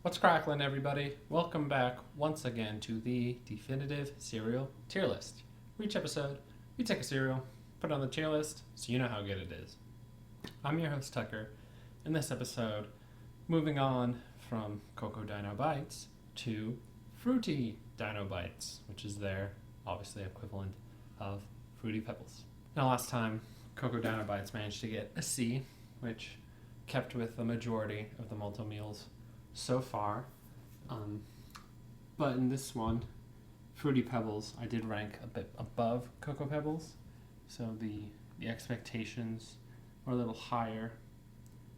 What's cracklin', everybody? Welcome back once again to the definitive cereal tier list. For each episode, we take a cereal, put it on the tier list, so you know how good it is. I'm your host, Tucker. In this episode, moving on from Cocoa Dyno-Bites to Fruity Dyno-Bites, which is their, obviously, equivalent of Fruity Pebbles. Now, last time, Cocoa Dyno-Bites managed to get a C, which kept with the majority of the multi-meals so far. But in this one, Fruity Pebbles, I did rank a bit above Cocoa Pebbles, so the expectations were a little higher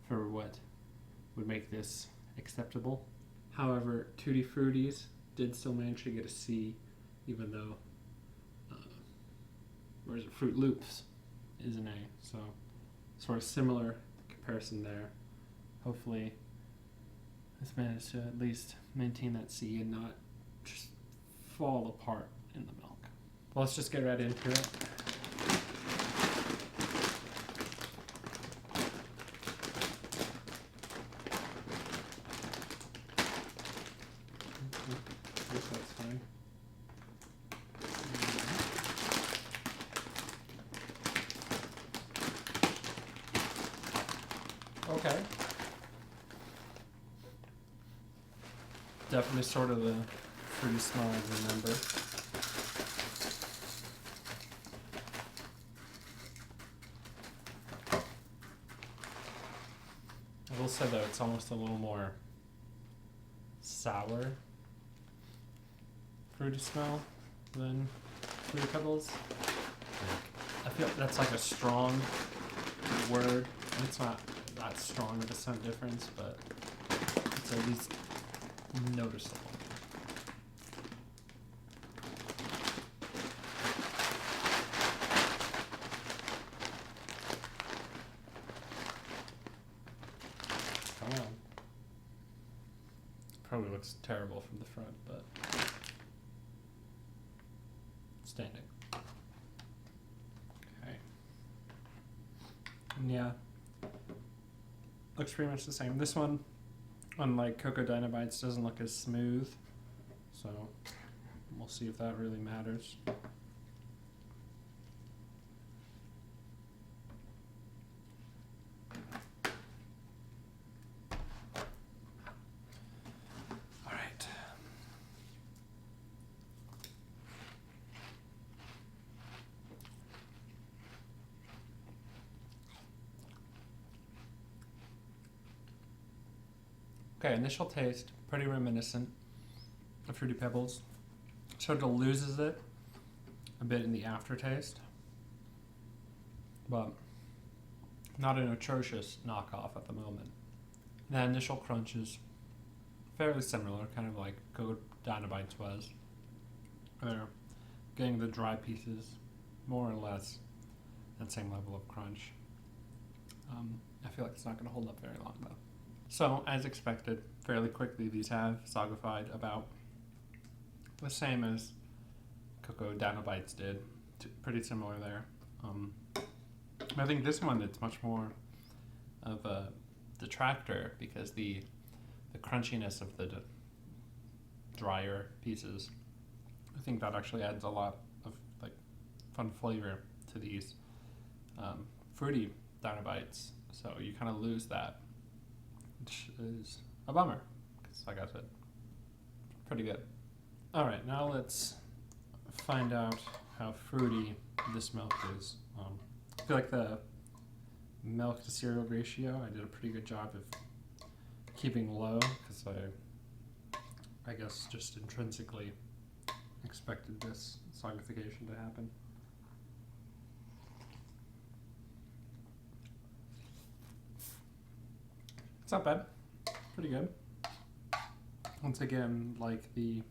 for what would make this acceptable. However, Tutti Fruities did still manage to get a C, even though whereas Fruit Loops is an A, so sort of similar comparison there. Hopefully this managed to at least maintain that C and not just fall apart in the milk. Well, let's just get right into it. I guess that's fine. Okay. Definitely sort of the fruity smell I remember. I will say though, it's almost a little more sour fruity smell than Fruity Pebbles. I feel that's like a strong word. It's not that strong of a scent difference, but it's at least noticeable. Come on. Probably looks terrible from the front, but standing. Okay. And yeah, looks pretty much the same. This one, unlike Cocoa Dyno-Bites, doesn't look as smooth, so we'll see if that really matters. All right. Okay, initial taste, pretty reminiscent of Fruity Pebbles. Sort of loses it a bit in the aftertaste, but not an atrocious knockoff at the moment. The initial crunch is fairly similar, kind of like Cocoa Dyno-Bites was. They're getting the dry pieces more or less that same level of crunch. I feel like it's not going to hold up very long though. So, as expected, fairly quickly these have sagified about the same as Cocoa Dyno-Bites did. Pretty similar there. I think this one, it's much more of a detractor because the crunchiness of the drier pieces, I think that actually adds a lot of like fun flavor to these Fruity Dyno-Bites. So you kind of lose that, which is a bummer, because like I said, pretty good. All right, now let's find out how fruity this milk is. I feel like the milk to cereal ratio, I did a pretty good job of keeping low, because I guess just intrinsically expected this sagification to happen. It's not bad. Pretty good. Once again, like the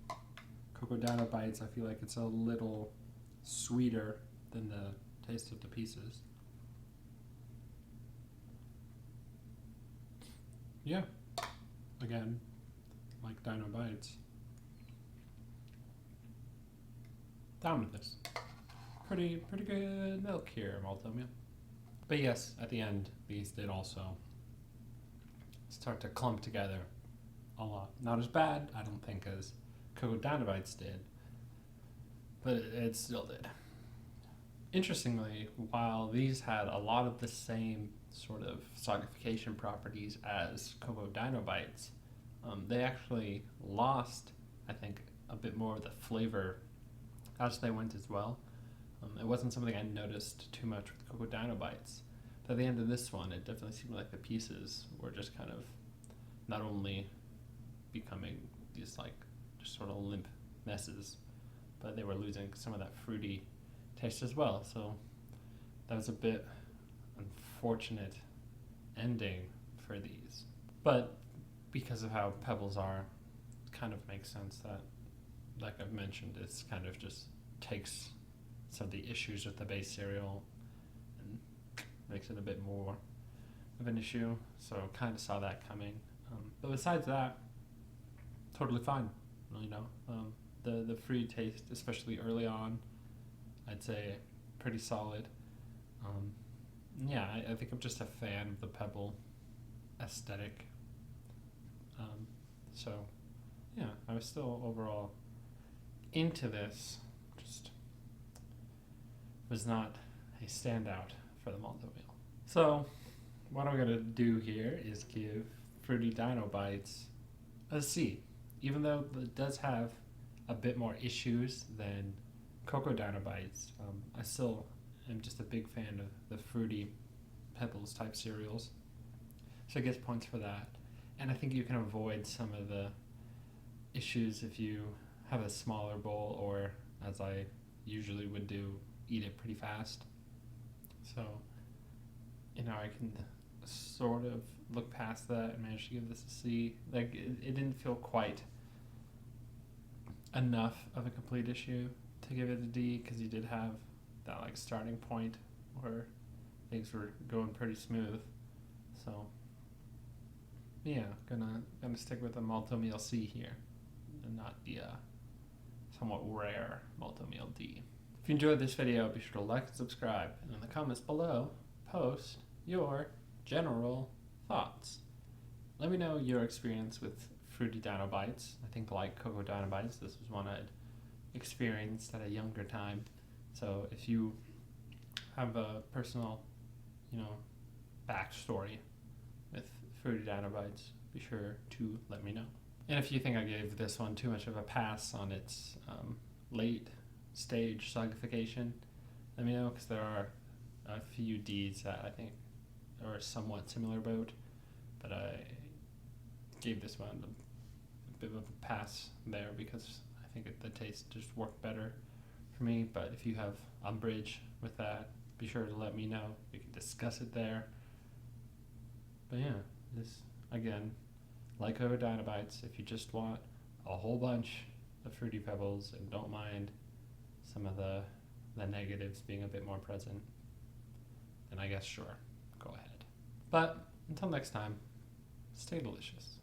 Cocoa Dyno-Bites, I feel like it's a little sweeter than the taste of the pieces. Yeah. Again, like Dyno-Bites. Down with this. Pretty good milk here, Multimeal. But yes, at the end, these did also start to clump together a lot. Not as bad, I don't think, as Cocoa Dyno-Bites did, but it still did. Interestingly, while these had a lot of the same sort of soggification properties as Cocoa Dyno-Bites, they actually lost, I think, a bit more of the flavor as they went as well. It wasn't something I noticed too much with Cocoa Dyno-Bites. But at the end of this one, it definitely seemed like the pieces were just kind of not only becoming these like just sort of limp messes, but they were losing some of that fruity taste as well. So that was a bit unfortunate ending for these. But because of how Pebbles are, it kind of makes sense that, like I've mentioned, it's kind of just takes some of the issues with the base cereal and makes it a bit more of an issue. So kind of saw that coming. But besides that, totally fine. You know, the fruity taste, especially early on, I'd say pretty solid. Yeah, I think I'm just a fan of the Pebble aesthetic. So yeah, I was still overall into this, just was not a standout for the malto meal. So what I'm gonna do here is give Fruity Dyno-Bites a C. Even though it does have a bit more issues than Cocoa Dyno-Bites, I still am just a big fan of the Fruity Pebbles type cereals. So it gets points for that. And I think you can avoid some of the issues if you have a smaller bowl, or, as I usually would do, eat it pretty fast. So, you know, I can sort of look past that and manage to give this a C. Like, it didn't feel quite enough of a complete issue to give it a D, because you did have that like starting point where things were going pretty smooth. So yeah, gonna stick with the malto meal C here, and not the somewhat rare malto meal D. If you enjoyed this video, be sure to like and subscribe, and in the comments below, post your general thoughts. Let me know your experience with Fruity Dyno-Bites. I think, like Cocoa Dyno-Bites, this was one I'd experienced at a younger time. So if you have a personal, you know, backstory with Fruity Dyno-Bites, be sure to let me know. And if you think I gave this one too much of a pass on its late stage soggification, let me know, because there are a few Ds that I think are somewhat similar about, but I gave this one a bit of a pass there because I think the taste just worked better for me. But if you have umbrage with that, be sure to let me know. We can discuss it there. But yeah, this, again, like Cocoa Dyno-Bites, if you just want a whole bunch of Fruity Pebbles and don't mind some of the negatives being a bit more present, then I guess sure, go ahead. But until next time, stay delicious.